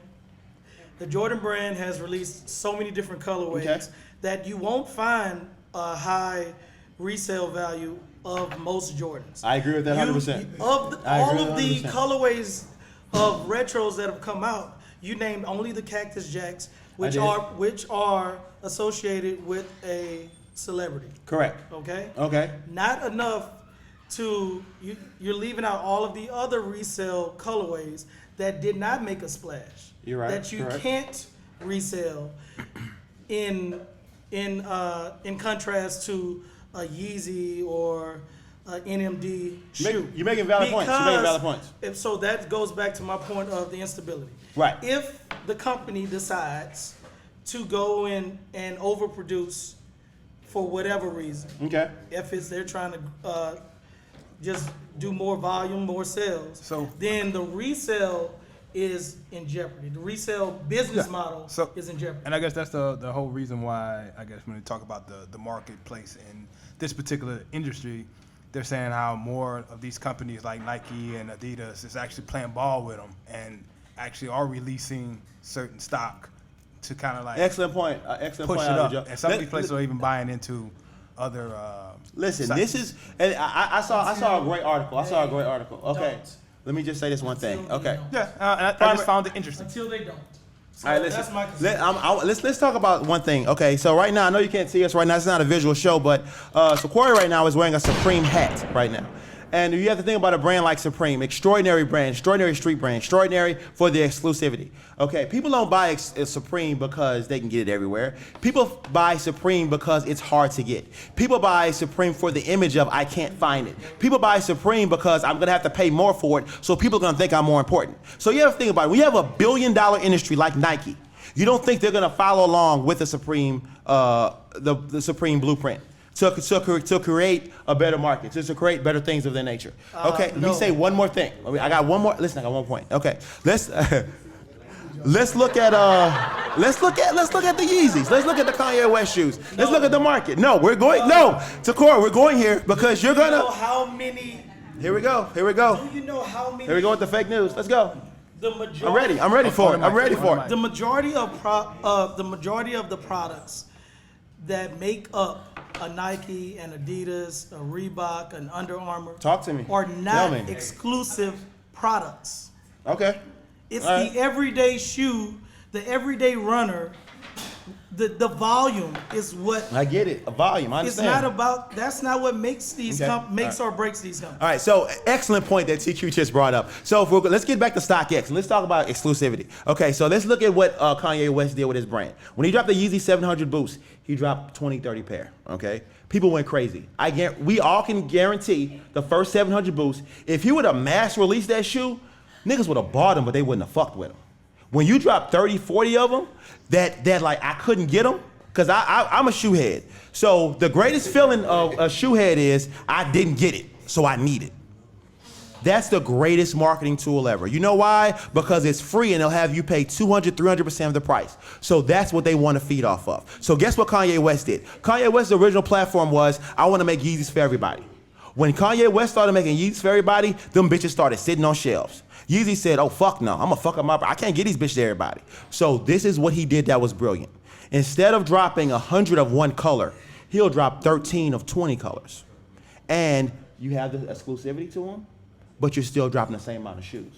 S5: has released so many different colorways that you won't find a high resale value of most Jordans.
S4: I agree with that 100%.
S5: All of the colorways of retros that have come out, you named only the Cactus Jacks, which are associated with a celebrity.
S4: Correct.
S5: Okay. Not enough you're leaving out all of the other resale colorways that did not make a splash.
S4: You're right.
S5: That you can't resell in contrast to a Yeezy or a NMD shoe.
S4: You're making valid points. You're making valid points.
S5: So that goes back to my point of the instability.
S4: Right.
S5: If the company decides to go in and overproduce for whatever reason,
S4: Okay.
S5: if it's they're trying to just do more volume, more sales, then the resale is in jeopardy. The resale business model is in jeopardy.
S1: And I guess that's the whole reason why, I guess, when we talk about the marketplace in this particular industry, they're saying how more of these companies like Nike and Adidas is actually playing ball with them and actually are releasing certain stock to kind of like
S4: Excellent point. Excellent
S1: push
S4: point.
S1: it up.
S4: Joe.
S1: And some of these places are even buying into other.
S4: Listen,
S1: sites.
S4: this is. And I saw a great article. Okay. Let me just say this one thing. Okay.
S1: Yeah, and I just found it interesting.
S5: Until they don't. So
S4: All right, listen.
S5: that's my concern.
S4: Let's talk about one thing. Okay, so right now I know you can't see us right now. It's not a visual show, but so Corey right now is wearing a Supreme hat right now. And you have to think about a brand like Supreme, extraordinary brand, extraordinary street brand, extraordinary for the exclusivity. Okay, people don't buy Supreme because they can get it everywhere. People buy Supreme because it's hard to get. People buy Supreme for the image of I can't find it. People buy Supreme because I'm gonna have to pay more for it, so people are gonna think I'm more important. So you have to think about it. We have a $1 billion industry like Nike. You don't think they're gonna follow along with the Supreme, the Supreme blueprint? To create a better market, to create better things of their nature. Okay, let me say one more thing. I got one more. Listen, I got one point. Okay, let's look at the Yeezys. Let's look at the Kanye West shoes. Let's look at the market. No, we're going. No, Takora, we're going here because you're gonna.
S5: You know how many?
S4: Here we go. Here we go.
S5: Do you know how many?
S4: Here we go with the fake news. Let's go.
S5: The majority.
S4: I'm ready for it.
S5: The majority of the products that make up a Nike, an Adidas, a Reebok, an Under Armour.
S4: Talk to me.
S5: Are
S4: Tell
S5: not
S4: me.
S5: exclusive products.
S4: Okay.
S5: It's
S4: All right.
S5: the everyday shoe, the everyday runner. The volume is what.
S4: I get it. A volume. I
S5: It's
S4: understand.
S5: not about. That's not what makes these
S4: Okay.
S5: makes or breaks these companies.
S4: All right, so excellent point that TQ just brought up. So if let's get back to StockX and let's talk about exclusivity. Okay, so let's look at what Kanye West did with his brand. When he dropped the Yeezy 700 boost, he dropped 20, 30 pair, okay? People went crazy. We all can guarantee the first 700 boosts, if he would have mass released that shoe, niggas would have bought them, but they wouldn't have fucked with them. When you drop 30, 40 of them, that like I couldn't get them, because I'm a shoe head. So the greatest feeling of a shoe head is I didn't get it, so I need it. That's the greatest marketing tool ever. You know why? Because it's free and they'll have you pay 200, 300% of the price. So that's what they want to feed off of. So guess what Kanye West did? Kanye West's original platform was, I want to make Yeezys for everybody. When Kanye West started making Yeezys for everybody, them bitches started sitting on shelves. Yeezy said, oh, fuck no, I'm gonna fuck them up. I can't get these bitches to everybody. So this is what he did that was brilliant. Instead of dropping 100 of one color, he'll drop 13 of 20 colors. And you have the exclusivity to them, but you're still dropping the same amount of shoes.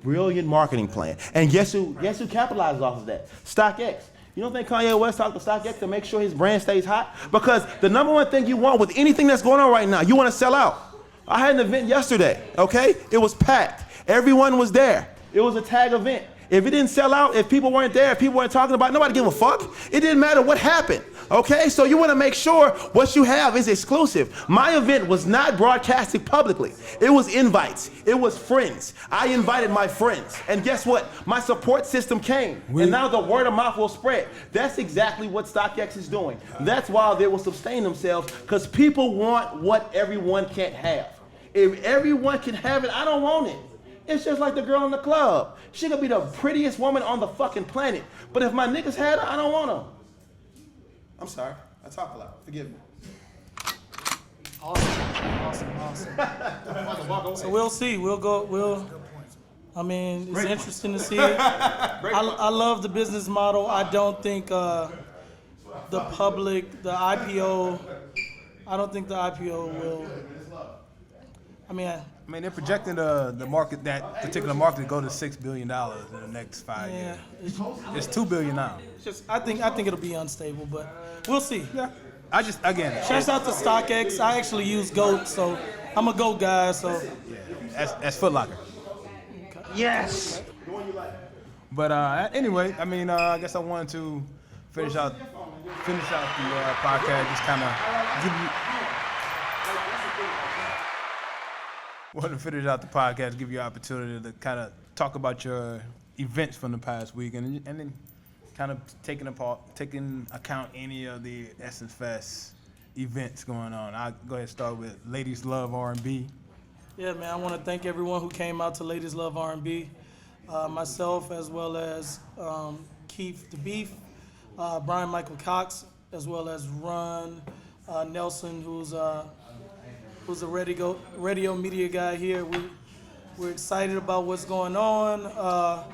S4: Brilliant marketing plan. And guess who capitalizes off of that? StockX. You don't think Kanye West talked to StockX to make sure his brand stays hot? Because the number one thing you want with anything that's going on right now, you want to sell out. I had an event yesterday, okay? It was packed. Everyone was there. It was a tag event. If it didn't sell out, if people weren't there, if people weren't talking about it, nobody give a fuck. It didn't matter what happened, okay? So you want to make sure what you have is exclusive. My event was not broadcasted publicly. It was invites. It was friends. I invited my friends. And guess what? My support system came. And now the word of mouth will spread. That's exactly what StockX is doing. That's why they will sustain themselves, because people want what everyone can't have. If everyone can have it, I don't want it. It's just like the girl in the club. She could be the prettiest woman on the fucking planet, but if my niggas had her, I don't want her. I'm sorry. I talk a lot. Forgive me.
S5: Awesome. So we'll see. I mean, it's interesting to see it. I love the business model. I don't think the IPO, I don't think the IPO will. I mean, they're projecting the market, that particular market, to go to $6 billion in the next 5 years. It's $2 billion now. I think it'll be unstable, but we'll see.
S1: Yeah. Shouts
S5: out to StockX. I actually use GOAT, so I'm a GOAT guy. So
S1: yeah, that's Foot Locker.
S5: Okay. Yes.
S1: But anyway, I mean, I guess I wanted to finish out the podcast, just kind of give you. Want to finish out the podcast, give you an opportunity to kind of talk about your events from the past week, and then kind of taking account any of the Essence Fest events going on. I'll go ahead and start with Ladies Love R&B.
S5: Yeah, man, I want to thank everyone who came out to Ladies Love R&B. Myself, as well as Keith the Beef, Brian Michael Cox, as well as Ron Nelson, who's a radio media guy here. We're excited about what's going on.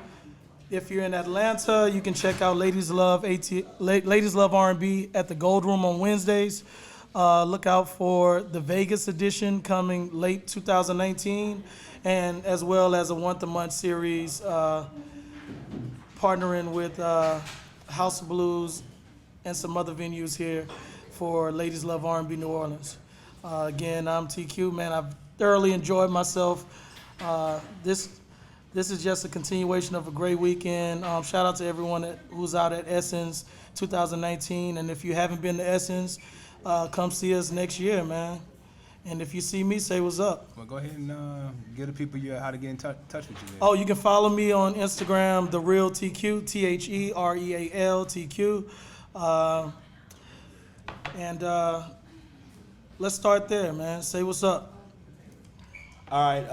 S5: If you're in Atlanta, you can check out Ladies Love R&B at the Gold Room on Wednesdays. Look out for the Vegas edition coming late 2019, and as well as a once-a-month series partnering with House of Blues and some other venues here for Ladies Love R&B New Orleans. Again, I'm TQ, man. I've thoroughly enjoyed myself. This is just a continuation of a great weekend. Shout out to everyone who's out at Essence 2019. And if you haven't been to Essence, come see us next year, man. And if you see me, say what's up.
S1: Well, go ahead and give the people how to get in touch with you. There.
S5: Oh, you can follow me on Instagram, The Real TQ, TheReal TQ. Let's start there, man. Say what's up.
S4: All right.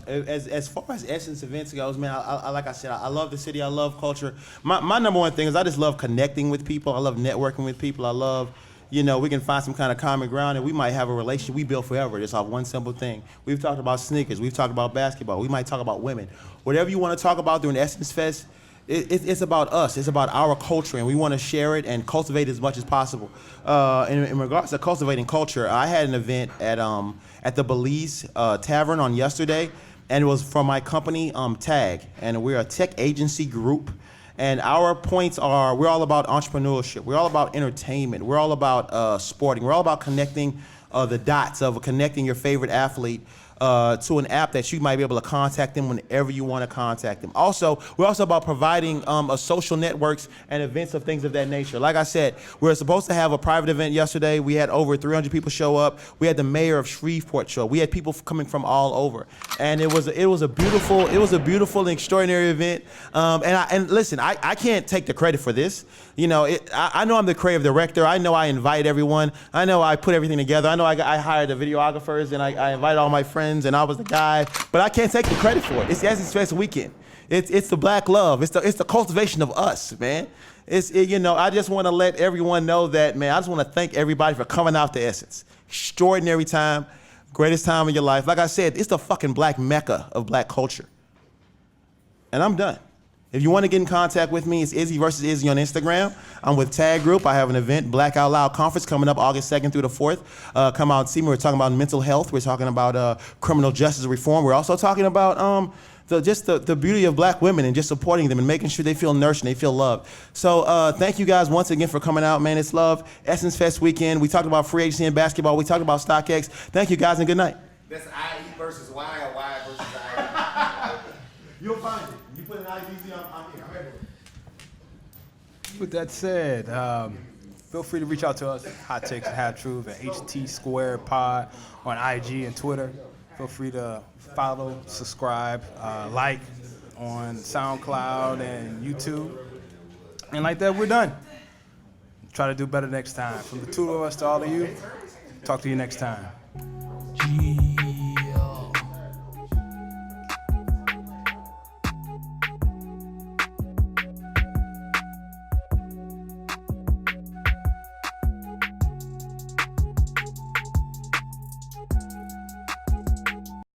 S4: As far as Essence events goes, man, I like I said, I love the city. I love culture. My number one thing is I just love connecting with people. I love networking with people. I love, we can find some kind of common ground, and we might have a relationship we build forever just off one simple thing. We've talked about sneakers. We've talked about basketball. We might talk about women. Whatever you want to talk about during Essence Fest, it's about us. It's about our culture, and we want to share it and cultivate as much as possible. In regards to cultivating culture, I had an event at the Belize Tavern on yesterday, and it was from my company, TAG, and we're a tech agency group. And our points are, we're all about entrepreneurship. We're all about entertainment. We're all about sporting. We're all about connecting the dots of connecting your favorite athlete to an app that you might be able to contact them whenever you want to contact them. Also, we're also about providing social networks and events of things of that nature. Like I said, we were supposed to have a private event yesterday. We had over 300 people show up. We had the mayor of Shreveport show. We had people coming from all over, and it was a beautiful and extraordinary event. And listen, I can't take the credit for this. I know I'm the creative director. I know I invite everyone. I know I put everything together. I know I hired the videographers, and I invited all my friends, and I was the guy. But I can't take the credit for it. It's the Essence Fest weekend. It's the black love. It's the cultivation of us, man. I just want to let everyone know that, man. I just want to thank everybody for coming out to Essence. Extraordinary time, greatest time of your life. Like I said, it's the fucking black mecca of black culture. And I'm done. If you want to get in contact with me, it's Izzy versus Izzy on Instagram. I'm with Tag Group. I have an event, Black Out Loud Conference, coming up August 2nd through the 4th. Come out and see me. We're talking about mental health. We're talking about criminal justice reform. We're also talking about the beauty of black women and just supporting them and making sure they feel nourished and they feel loved. So thank you guys once again for coming out, man. It's love. Essence Fest weekend. We talked about free agency and basketball. We talked about StockX. Thank you guys and good night.
S2: That's IE versus Y or Y versus IE.
S4: You'll find it. You put an IEZ on here. I'm everywhere.
S1: With that said, feel free to reach out to us, Hot Takes and Half Truth at HT Squared Pod on IG and Twitter. Feel free to follow, subscribe, like on SoundCloud and YouTube. And like that, we're done. Try to do better next time. From the two of us to all of you, talk to you next time.
S5: Gee.